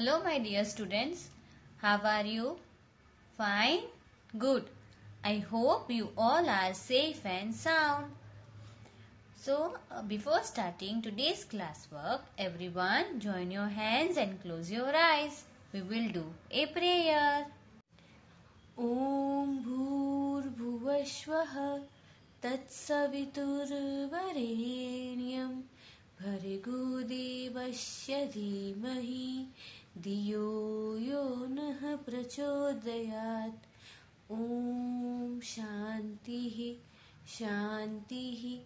Hello my dear students, how are you? Fine? Good. I hope you all are safe and sound. So, before starting today's classwork, everyone join your hands and close your eyes. We will do a prayer. Om Bhurbhuvasvaha Tatsaviturvarenyam Bhargo Devasya Dhimahi Diyo Yo Nah Prachodayat. Om Shantihi Shantihi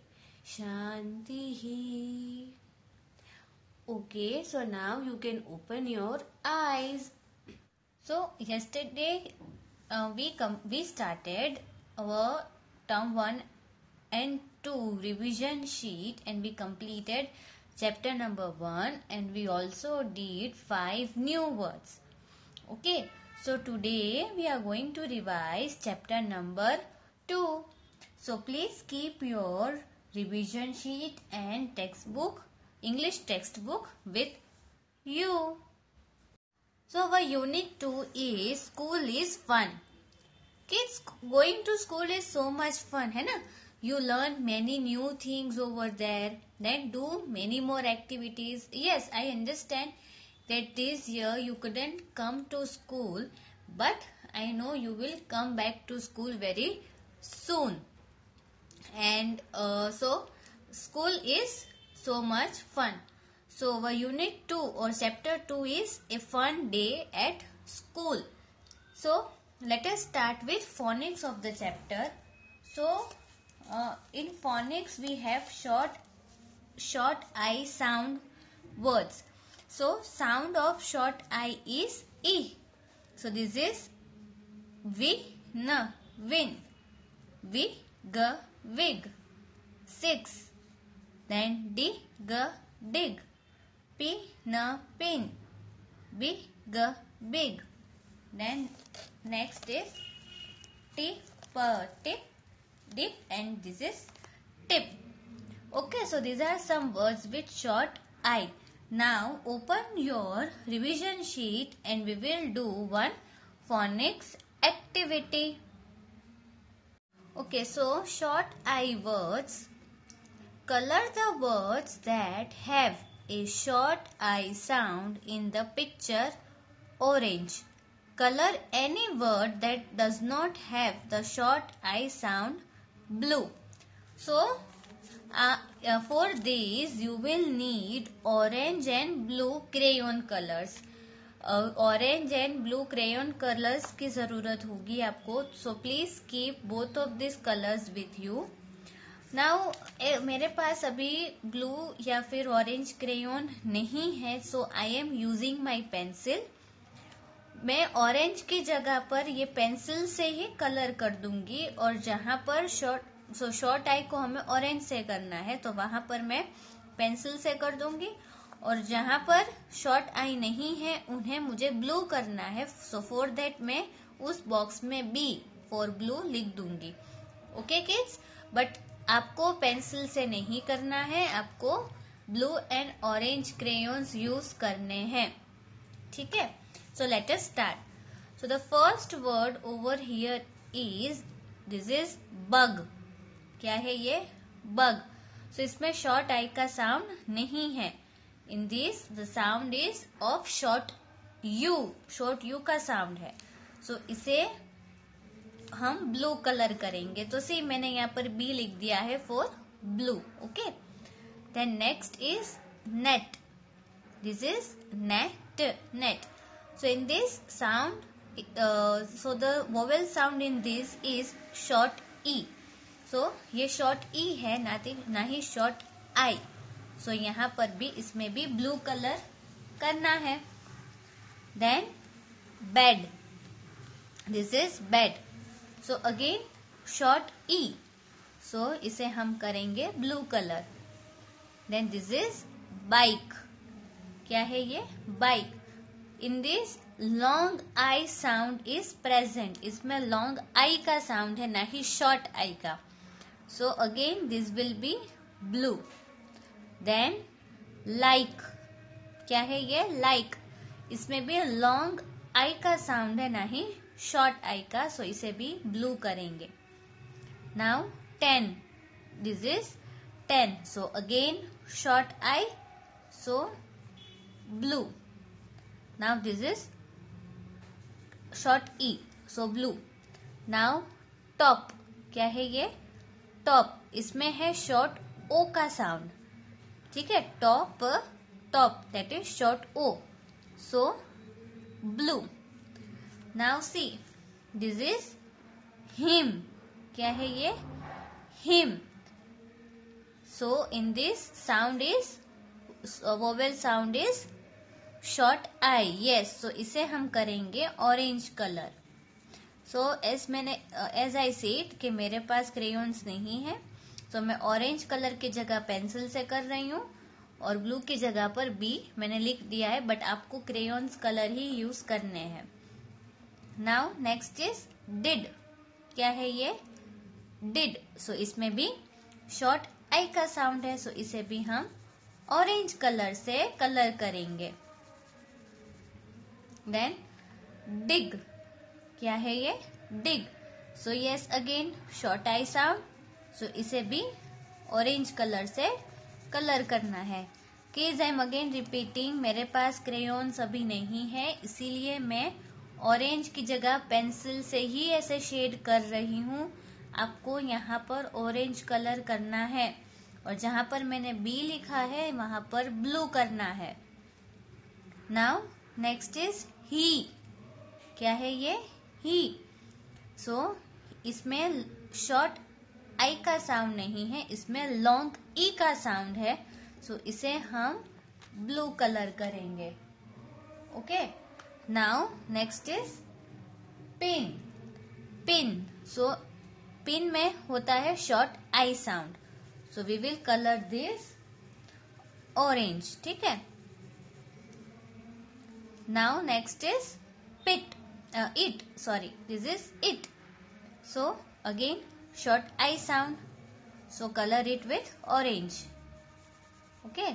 Shantihi. Okay, so now you can open your eyes. So yesterday we started our term 1 and 2 revision sheet and we completed chapter number 1 and we also did 5 new words. Okay, so today we are going to revise chapter number 2. So please keep your revision sheet and textbook, English textbook with you. So our unit 2 is school is fun. Kids, going to school is so much fun, है ना? You learn many new things over there, then do many more activities. Yes, I understand that this year you couldn't come to school, but I know you will come back to school very soon. And so school is so much fun. So our unit 2 or chapter 2 is a fun day at school. So let us start with phonics of the chapter. So in phonics we have short I sound words. So sound of short I is E. So this is win, wig, 6. Then dig, pin, big. Then next is tip, dip, and this is tip. Okay, so these are some words with short I. Now open your revision sheet and we will do one phonics activity. Okay, so short I words. Color the words that have a short I sound in the picture orange. Color any word that does not have the short I sound blue. So, for these you will need orange and blue crayon colors. Orange and blue crayon colors की ज़रूरत होगी आपको. So please keep both of these colors with you. Now मेरे पास अभी blue या फिर orange crayon नहीं है, so I am using my pencil. मैं ऑरेंज की जगह पर ये पेंसिल से ही कलर कर दूंगी और जहां पर शॉर्ट आई को हमें ऑरेंज से करना है तो वहां पर मैं पेंसिल से कर दूंगी और जहां पर शॉर्ट आई नहीं है उन्हें मुझे ब्लू करना है. सो फॉर दैट मैं उस बॉक्स में बी फॉर ब्लू लिख दूंगी. ओके किड्स, बट आपको पेंसिल से नहीं करना है, आपको blue and orange crayons use करने हैं. ठीक है, सो let us start. So the first word over here is this is bug. क्या है ये? बग. सो इसमें शॉर्ट आई का साउंड नहीं है. In this the sound is of short you का साउंड है. सो इसे हम ब्लू कलर करेंगे. तो सी मैंने यहाँ पर बी लिख दिया है for blue. Okay, then next is net. This is net. So in this sound, so the vowel sound in this is short E. So ये शॉर्ट ई है, ना ही शॉर्ट आई. सो यहाँ पर भी इसमें भी ब्लू कलर करना है. Then bed. This is bed. So again short E. So इसे हम करेंगे blue colour. Then this is bike. क्या है ये? Bike. In this long I sound is present. इसमें लॉन्ग आई का साउंड है, ना ही शॉर्ट आई का. So again this will be blue. Then like. क्या है ये? लाइक. इसमें भी लॉन्ग आई का साउंड है, ना ही शॉर्ट आई का, सो इसे भी ब्लू करेंगे. Now 10, this is 10, so again short I, so blue. Now this is short E, so blue. Now top, क्या है ये? टॉप, इसमें है शॉर्ट ओ का साउंड. ठीक है, top, top, that is short O, so blue. Now see, this is him, क्या है ये? Him. So in this sound is vowel sound is short I. Yes, so इसे हम करेंगे orange colour. So as I said कि मेरे पास crayons नहीं है, तो मैं ऑरेंज कलर की जगह पेंसिल से कर रही हूँ और ब्लू की जगह पर बी मैंने लिख दिया है, बट आपको क्रेयॉन्स कलर ही यूज करने हैं. नाउ नेक्स्ट इज डिड, क्या है ये? डिड. सो इसमें भी शॉर्ट आई का साउंड है, सो इसे भी हम ऑरेंज कलर से कलर करेंगे. देन डिग, क्या है ये? Dig. So yes, again short I sound, so इसे भी ऑरेंज कलर से कलर करना है. Cause I am again repeating, मेरे पास क्रेयॉन्स अभी नहीं है, इसीलिए मैं ऑरेंज की जगह पेंसिल से ही ऐसे शेड कर रही हूँ. आपको यहाँ पर ऑरेंज कलर करना है और जहां पर मैंने बी लिखा है वहां पर ब्लू करना है. नाउ नेक्स्ट इज ही, क्या है ये? ही. सो इसमें शॉर्ट आई का साउंड नहीं है, इसमें लॉन्ग ई का साउंड है, सो इसे हम ब्लू कलर करेंगे. Okay. Now next is pin. Pin. So pin में होता है short I sound, so we will colour this orange. ठीक है. Now next is pit, it, sorry, this is it. So again short I sound, so color it with orange. Okay.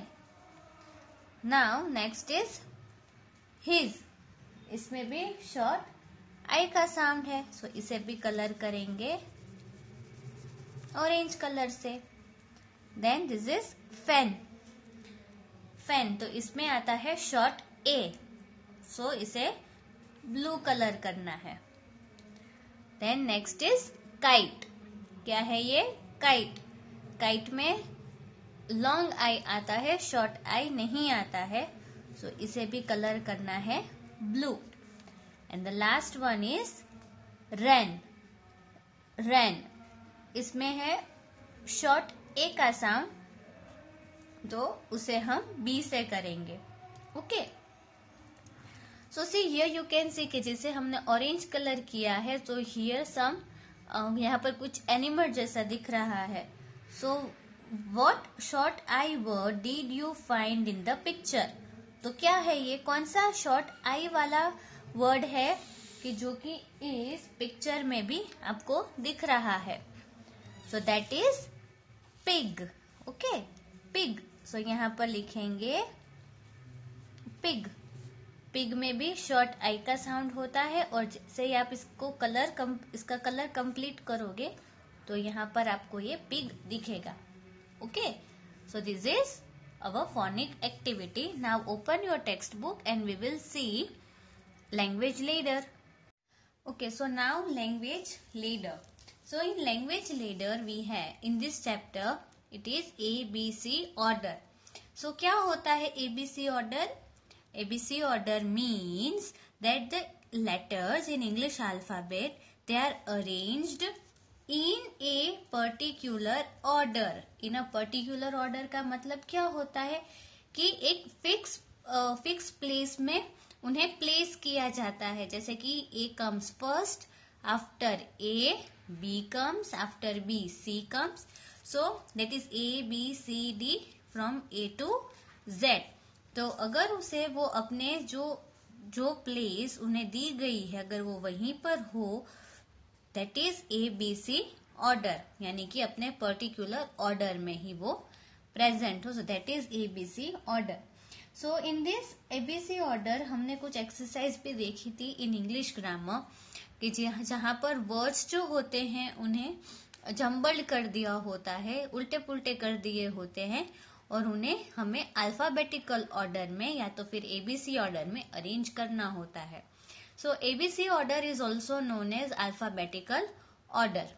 Now next is his. इसमें भी short I का sound है, so इसे भी colour करेंगे orange colour से. Then this is fan. fan, तो इसमें आता है शॉर्ट A, so इसे ब्लू कलर करना है. देन नेक्स्ट इज काइट, क्या है ये? काइट. काइट में लॉन्ग आई आता है, शॉर्ट आई नहीं आता है, सो इसे भी कलर करना है blue. And the last one is ran. Ran, इसमें है शॉर्ट ए का साउंड, तो उसे हम बी से करेंगे. Okay. So see here you can see कि जैसे हमने ऑरेंज कलर किया है, तो हियर सम यहाँ पर कुछ एनिमल जैसा दिख रहा है. So what short I word did you find in the picture? तो क्या है ये? कौन सा शॉर्ट आई वाला वर्ड है कि जो कि इस पिक्चर में भी आपको दिख रहा है? So that is pig. Okay, pig. So यहाँ पर लिखेंगे पिग. पिग में भी शॉर्ट आई का साउंड होता है, और जैसे ही आप इसका कलर कंप्लीट करोगे तो यहाँ पर आपको ये पिग दिखेगा. Okay. So this is our phonic activity. Now open your textbook and we will see language ladder. Okay, so now language ladder. So in language ladder we have in this chapter it is ABC order. So क्या होता है ABC order? ABC order means that the letters in English alphabet they are arranged in a particular order. In a particular order का मतलब क्या होता है कि एक फिक्स प्लेस में उन्हें प्लेस किया जाता है. जैसे कि A comes first, after A B comes, after B C comes. So that is A B C D from A to Z. तो अगर उसे वो अपने जो प्लेस उन्हें दी गई है अगर वो वहीं पर हो, दैट इज ABC ऑर्डर, यानी कि अपने पर्टिकुलर ऑर्डर में ही वो प्रेजेंट हो. सो that is ABC order. So in this ABC order हमने कुछ एक्सरसाइज भी देखी थी इन इंग्लिश ग्रामर कि जहाँ पर वर्ड्स जो होते हैं उन्हें जम्बल्ड कर दिया होता है, उल्टे पुल्टे कर दिए होते हैं और उन्हें हमें अल्फाबेटिकल ऑर्डर में या तो फिर एबीसी ऑर्डर में अरेंज करना होता है. So ABC order is also known as alphabetical order.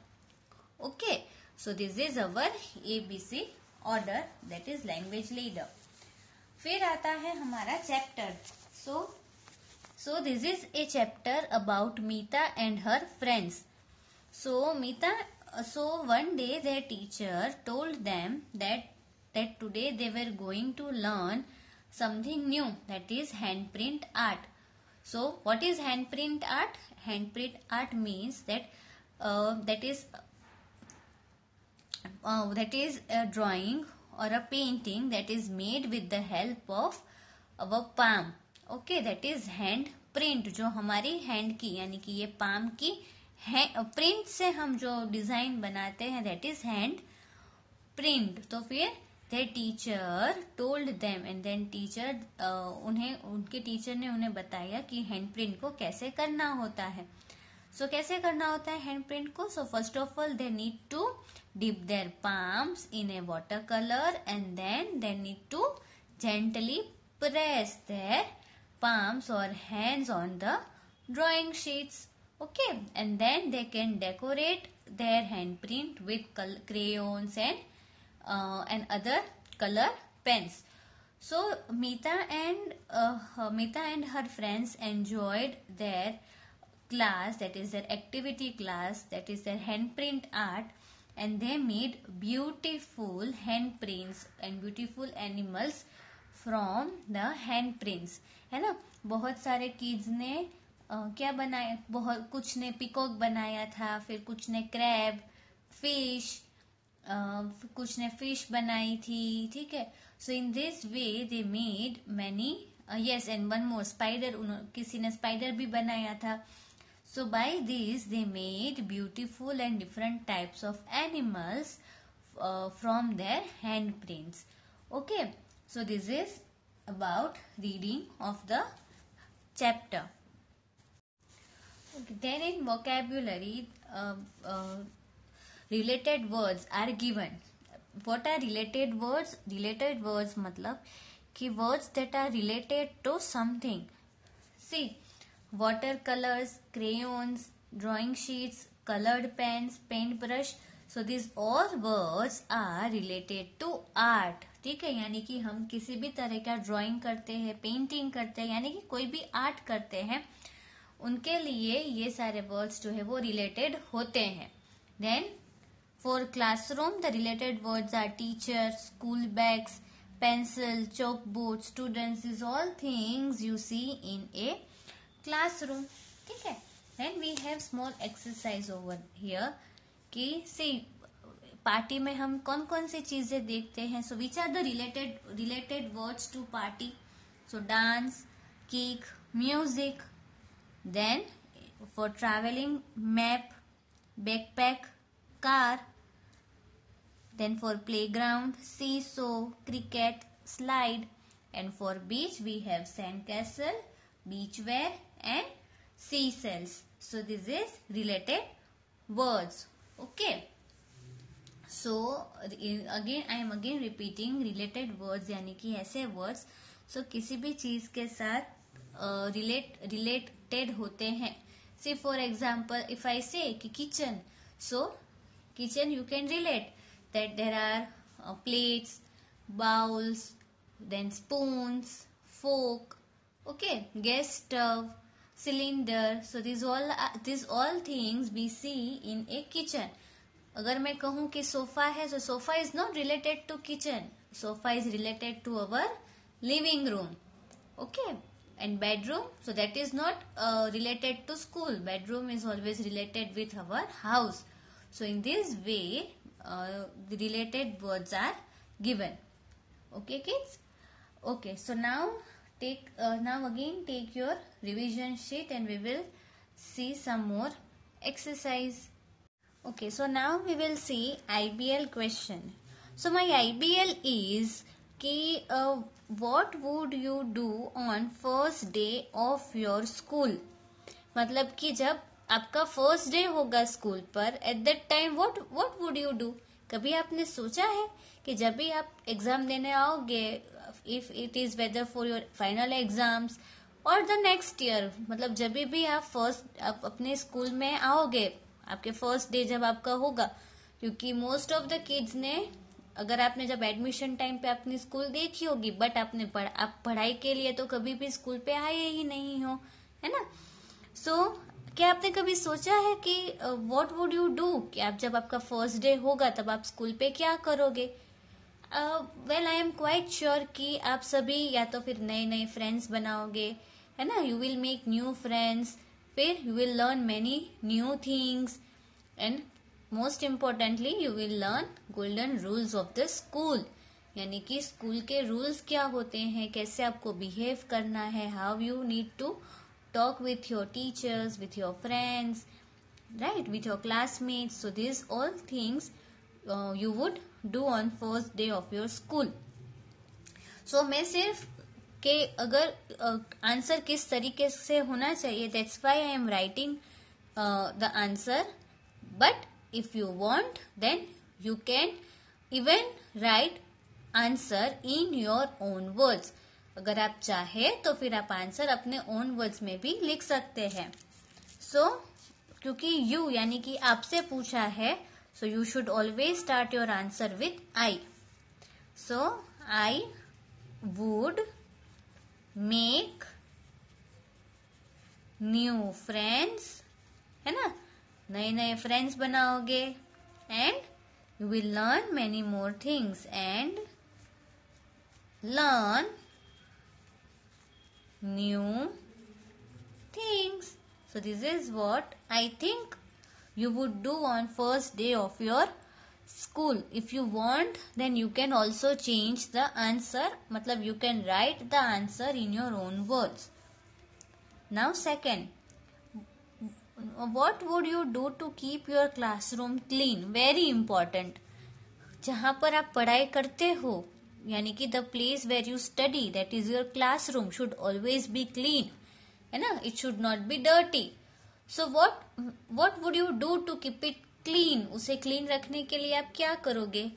Okay, so this is our ABC order, that is language leader. फिर आता है हमारा chapter. So this is a chapter about Meeta and her friends. So one day their teacher told them that today they were going to learn something new, that is handprint art. So what is handprint art? Handprint art means that is a drawing or a painting that is made with the help of our palm. Okay, that is hand print. जो हमारी hand की यानी कि ये palm की print से हम जो डिजाइन बनाते हैं दैट इज हैंड प्रिंट. तो फिर their teacher told them and then teacher उनके टीचर ने उन्हें बताया कि हैंड प्रिंट को कैसे करना होता है. कैसे करना होता है हैंड प्रिंट को? First of all they need to dip their palms in a watercolor and then they need to gently press their palms or hands on the drawing sheets. Okay, and then they can decorate their handprint with crayons and other color pens. So Meeta and her friends enjoyed their class, that is their activity class, that is their handprint art, and they made beautiful handprints and beautiful animals from the handprints. है ना, बहुत सारे kids ने क्या बनाया, बहुत कुछ ने पिकॉक बनाया था, फिर कुछ ने क्रैब, फिश, कुछ ने फिश बनाई थी. ठीक है, so in this way they made many, yes, and one more spider, किसी ने स्पाइडर भी बनाया था. So by this they made beautiful and different types of animals from their handprints. Okay, so this is about reading of the chapter. Okay, then in vocabulary related words are given. What are related words? Related words मतलब कि words that are related to something. See, watercolors, crayons, drawing sheets, colored pens, paintbrush. So these all words are related to art. ठीक है, यानी कि हम किसी भी तरह का ड्राइंग करते हैं, पेंटिंग करते हैं, यानी कि कोई भी आर्ट करते हैं, उनके लिए ये सारे वर्ड्स जो है वो रिलेटेड होते हैं. Then for classroom the related words are teacher, school bags, pencil, chalk board, students. Is all things you see in a classroom. ठीक है, then we have small exercise over here कि see party में हम कौन कौन सी चीजें देखते हैं. So which are the related words to party? So dance, cake, music. Then for traveling, map, backpack, car. Then for playground, seesaw, cricket, slide. And for beach we have sandcastle, beachwear and seashells. So this is related words. Okay, so again I am again repeating related words यानी कि ऐसे words so किसी भी चीज के साथ related होते हैं. See for example if I say कि kitchen, so kitchen you can relate that there are plates, bowls, then spoons, fork. Okay, gas stove, cylinder. So these all things we see in a kitchen. अगर मैं कहूँ कि sofa है, so sofa is not related to kitchen. Sofa is related to our living room. Okay, and bedroom, so that is not related to school. Bedroom is always related with our house. So in this way, the related words are given. Okay, kids. Okay, so now again take your revision sheet and we will see some more exercise. Okay, so now we will see IBL question. So my IBL is कि what would you do on first day of your school. मतलब कि जब आपका first day होगा school पर, eight that time what would you do. कभी आपने सोचा है कि जब भी आप एग्जाम देने आओगे, if it is whether for your final exams और द नेक्स्ट ईयर, मतलब जब भी आप अपने स्कूल में आओगे, आपके फर्स्ट डे जब आपका होगा, क्योंकि मोस्ट ऑफ द किड्स ने, अगर आपने जब एडमिशन टाइम पे अपनी स्कूल देखी होगी, बट आप पढ़ाई के लिए तो कभी भी स्कूल पे आए ही नहीं हो, है ना। सो क्या आपने कभी सोचा है कि व्हाट वुड यू डू, कि आप जब आपका फर्स्ट डे होगा तब आप स्कूल पे क्या करोगे। Well I am quite sure कि आप सभी या तो फिर नए नए फ्रेंड्स बनाओगे, है ना। You will make new friends, फिर you will learn many new things, and most importantly you will learn golden rules of the school, यानी कि स्कूल के रूल्स क्या होते हैं, कैसे आपको बिहेव करना है, how you need to talk with your teachers, with your friends, right, with your classmates. So these all things you would do on first day of your school. So मैं सिर्फ के अगर आंसर किस तरीके से होना चाहिए, that's why I am writing the answer, but if you want then you can even write answer in your own words. अगर आप चाहे तो फिर आप आंसर अपने ओन वर्ड्स में भी लिख सकते हैं। सो क्योंकि यू यानी कि आपसे पूछा है, so you should always start your answer with I. So I would make new friends, है ना, नए नए फ्रेंड्स बनाओगे, and you will learn many more things and learn new things. So this is what I think you would do on first day of your school. If you want then you can also change the answer, matlab you can write the answer in your own words. Now second, what would you do to keep your classroom clean? Very important. जहां पर आप पढ़ाई करते हो, यानी कि the place where you study, that is your classroom, should always be clean, है ना, it should not be dirty. So what would you do to keep it clean, उसे क्लीन रखने के लिए आप क्या करोगे।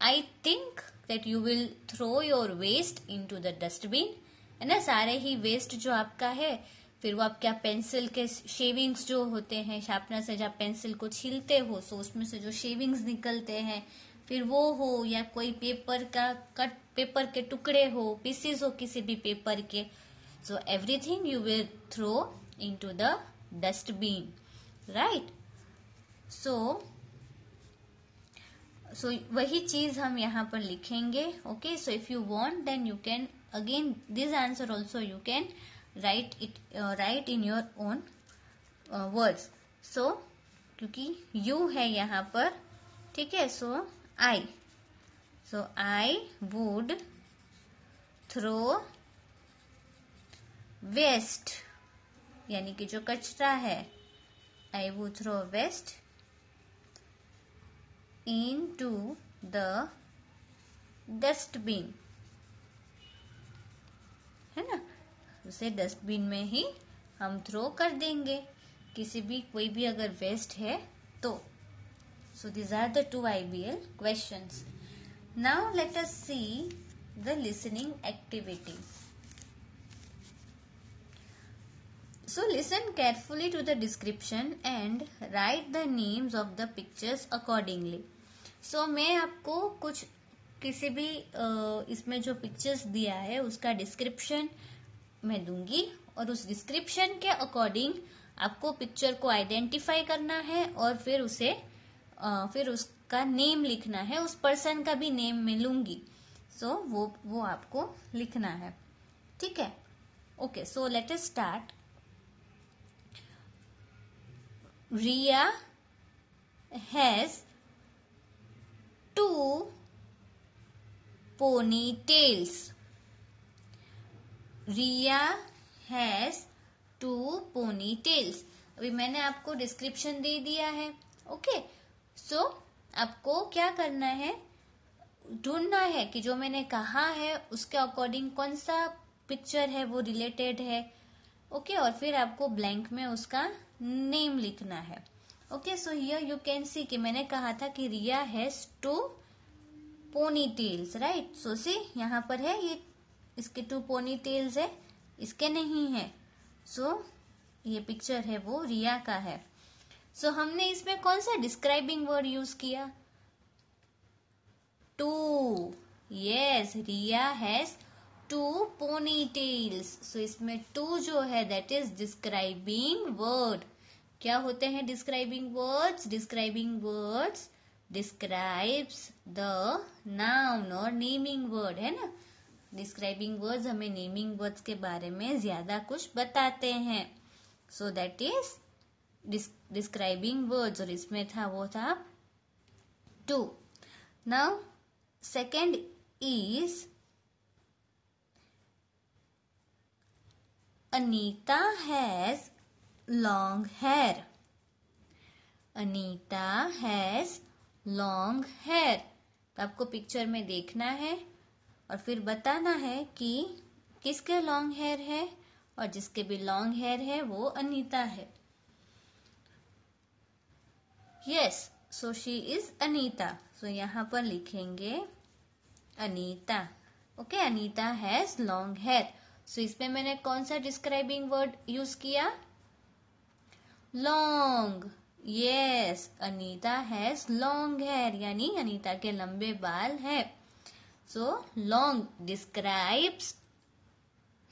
I think that you will throw your waste into the dustbin, है ना, सारे ही वेस्ट जो आपका है, फिर वो आपके पेंसिल के शेविंग्स जो होते हैं, शार्पनर से जब पेंसिल को छीलते हो, सो उसमें से जो शेविंग्स निकलते हैं, फिर वो हो या कोई पेपर के टुकड़े हो, पीसेस हो किसी भी पेपर के, so everything you will throw into the dustbin, right. So वही चीज हम यहाँ पर लिखेंगे। Okay, so if you want then you can again this answer also you can write in your own words. So क्योंकि you है यहाँ पर, ठीक है, सो I would throw waste, यानी कि जो कचरा है, I would throw waste into the dustbin, है ना, उसे डस्टबिन में ही हम थ्रो कर देंगे, कोई भी अगर वेस्ट है तो। So these are the two IBL questions. Now let us see the listening activity. So listen carefully to the description and write the names of the pictures accordingly. So मैं आपको कुछ किसी भी इसमें जो पिक्चर्स दिया है उसका डिस्क्रिप्शन मैं दूंगी, और उस डिस्क्रिप्शन के अकॉर्डिंग आपको पिक्चर को आइडेंटिफाई करना है, और फिर उसका नेम लिखना है, उस पर्सन का भी नेम मैं लूंगी, सो वो आपको लिखना है, ठीक है। Okay, so let us start. Riya has 2 ponytails. Riya has 2 ponytails. अभी मैंने आपको डिस्क्रिप्शन दे दिया है, ओके। सो आपको क्या करना है, ढूंढना है कि जो मैंने कहा है उसके अकॉर्डिंग कौन सा पिक्चर है वो रिलेटेड है। ओके, और फिर आपको ब्लैंक में उसका नेम लिखना है। Okay, so here you can see कि मैंने कहा था कि रिया हैज 2 पोनी टेल्स, राइट। सो सी यहाँ पर है, ये इसके 2 पोनी टेल्स है, इसके नहीं है। सो ये पिक्चर है वो रिया का है। सो हमने इसमें कौन सा डिस्क्राइबिंग वर्ड यूज किया? 2। Yes, Riya has 2 pony tails. So इसमें 2 जो है दैट इज डिस्क्राइबिंग वर्ड। क्या होते हैं describing words? Describing words describes the noun और नेमिंग वर्ड, है ना। डिस्क्राइबिंग वर्ड्स हमें नेमिंग वर्ड्स के बारे में ज्यादा कुछ बताते हैं। So that is describing words, और इसमें था वो था 2। Now second is Anita has long hair. Anita has long hair. तो आपको पिक्चर में देखना है और फिर बताना है कि किसके लॉन्ग हेयर है, और जिसके भी लॉन्ग हेयर है वो अनीता है। Yes, so she is Anita. So यहाँ पर लिखेंगे Anita. Okay, Anita has long hair. So इसमें मैंने कौन सा डिस्क्राइबिंग वर्ड यूज किया? Long. Yes, Anita has long hair, यानी अनीता के लंबे बाल है। So long describes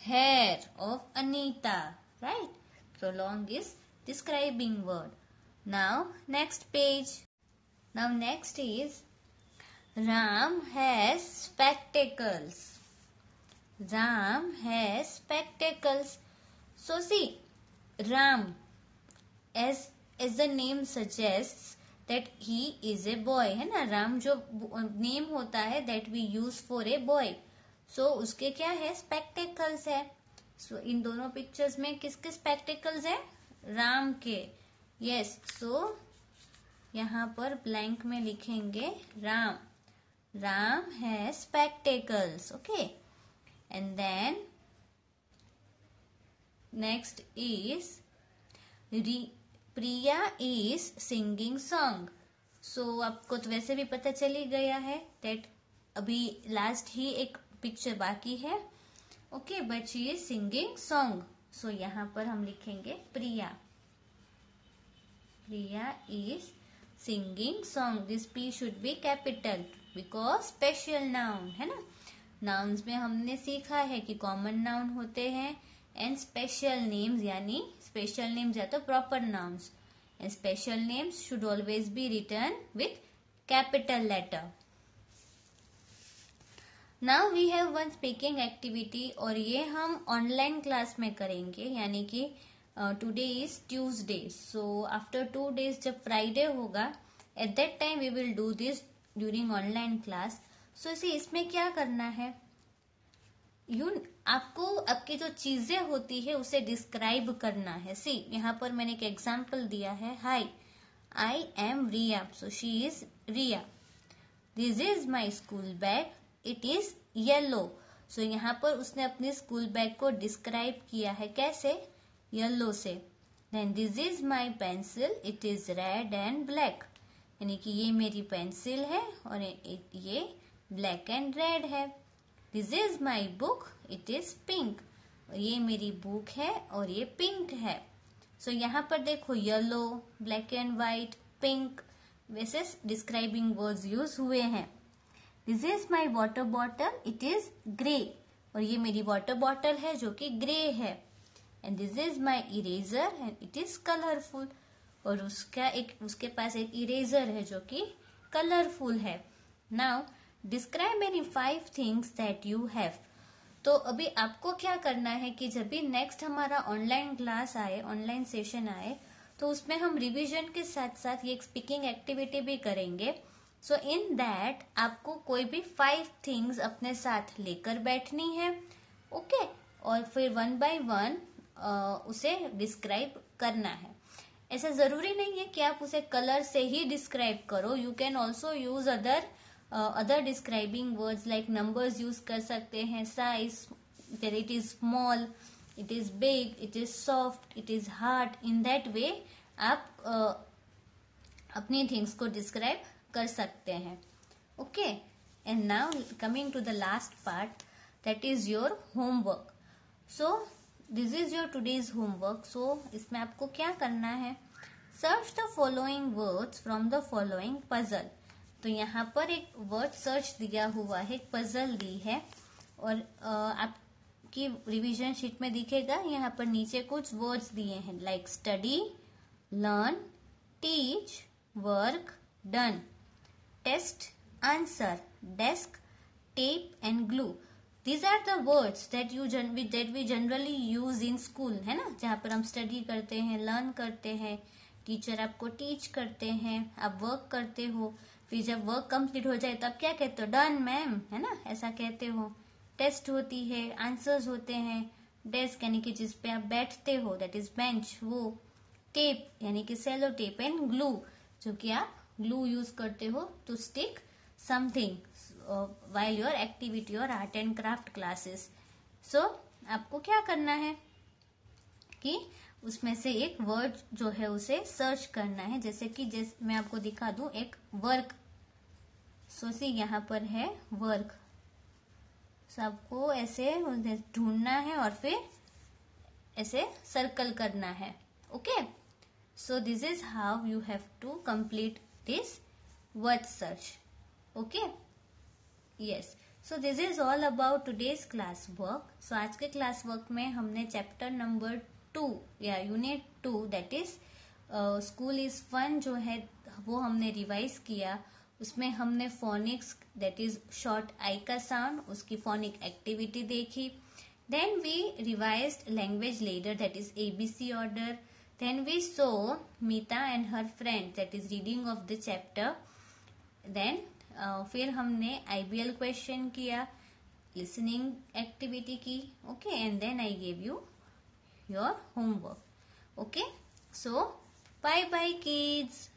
hair of Anita, right. So long is describing word. Now next page. Now next is Ram has spectacles. Ram has spectacles. So see, Ram, as the name suggests that he is a boy, है ना। राम जो name होता है that we use for a boy. So उसके क्या है? spectacles है। So इन दोनों पिक्चर्स में किसके स्पेक्टिकल्स है? राम के। यस, सो यहाँ पर ब्लैंक में लिखेंगे राम। राम है spectacles. Okay, and then next is Priya is singing song. So आपको तो वैसे भी पता चल ही गया है दैट अभी लास्ट ही एक पिक्चर बाकी है। Okay, but she is singing song. So यहाँ पर हम लिखेंगे Priya. Priya is singing song. This P should be capital because special noun, है ना। नाउन्स में हमने सीखा है कि कॉमन नाउन होते हैं एंड स्पेशल नेम्स, यानी स्पेशल नेम्स या तो proper nouns, and special names should always be written with capital letter. Now we have one speaking activity, और ये हम ऑनलाइन क्लास में करेंगे, यानी कि today is Tuesday. So after 2 days जब फ्राइडे होगा, at that time we will do this during online class. So इसे इसमें क्या करना है? आपको आपकी जो चीजें होती है उसे डिस्क्राइब करना है। सी यहाँ पर मैंने एक एग्जाम्पल दिया है, hi I am Riya. So she is Riya. This is my school bag, it is yellow. So यहाँ पर उसने अपने स्कूल बैग को डिस्क्राइब किया है, कैसे? येलो से। Then this is my pencil, it is red and black, यानी कि ये मेरी पेंसिल है और ये ब्लैक एंड रेड है। This is my book, it is pink, ये मेरी बुक है और ये पिंक है। सो यहाँ पर देखो yellow, black and white, pink, वैसे डिस्क्राइबिंग वर्ड्स यूज हुए हैं। This is my water bottle, it is grey, और ये मेरी वाटर बॉटल है जो कि ग्रे है। And this is my eraser and it is colourful, और उसके पास एक इरेजर है जो कि कलरफुल है। Now describe any 5 things that you have. तो अभी आपको क्या करना है कि जब भी नेक्स्ट हमारा ऑनलाइन क्लास आए, ऑनलाइन सेशन आए, तो उसमें हम रिवीजन के साथ साथ ये एक स्पीकिंग एक्टिविटी भी करेंगे। सो इन दैट आपको कोई भी 5 थिंग्स अपने साथ लेकर बैठनी है। ओके, और फिर 1 by 1 उसे डिस्क्राइब करना है। ऐसा जरूरी नहीं है कि आप उसे कलर से ही डिस्क्राइब करो, you can also use other other describing words like numbers use कर सकते हैं, size, it is small, it is big, it is soft, it is hard. In that way आप अपनी थिंग्स को डिस्क्राइब कर सकते हैं. Okay, and now coming to the last part, that is your homework. So this is your today's homework. So इसमें आपको क्या करना है, search the following words from the following puzzle. तो यहाँ पर एक वर्ड सर्च दिया हुआ है, एक पजल दी है, और आपकी रिवीजन शीट में दिखेगा यहाँ पर नीचे कुछ वर्ड्स दिए हैं like study, learn, teach, work, done, test, answer, desk, tape and glue. These are the words that we generally use in school, है ना, जहाँ पर हम स्टडी करते हैं, लर्न करते हैं, टीचर आपको टीच करते हैं, आप वर्क करते हो, फिर जब वर्क कंप्लीट हो जाए तो आप क्या कहते हो, डन मैम, है ना, ऐसा कहते हो. टेस्ट होती है, आंसर्स होते हैं, डेस्क यानी कि जिस पे आप बैठते हो, दैट इज बेंच, वो, टेप यानी कि सेलो टेप, एंड ग्लू जो कि आप ग्लू यूज करते हो to stick something while your activity or art and craft classes. So आपको क्या करना है कि उसमें से एक वर्ड जो है उसे सर्च करना है. जैसे कि मैं आपको दिखा दूं एक वर्क. सो सी यहाँ पर है वर्क. सो आपको ऐसे ढूंढना है और फिर ऐसे सर्कल करना है. Okay, so this is how you have to complete this word search. Okay, yes. So this is all about today's class work. So आज के क्लास वर्क में हमने चैप्टर नंबर 2 या unit 2 that is school is fun जो है वो हमने revise किया. उसमें हमने phonics that is short I का साउंड, उसकी फोनिक एक्टिविटी देखी. Then we revised language ladder that is ABC order. Then we saw Meeta and her friend that is reading of the chapter. Then फिर हमने IBL question किया, listening activity की. Okay, and then I gave you your homework. Okay, so bye bye kids.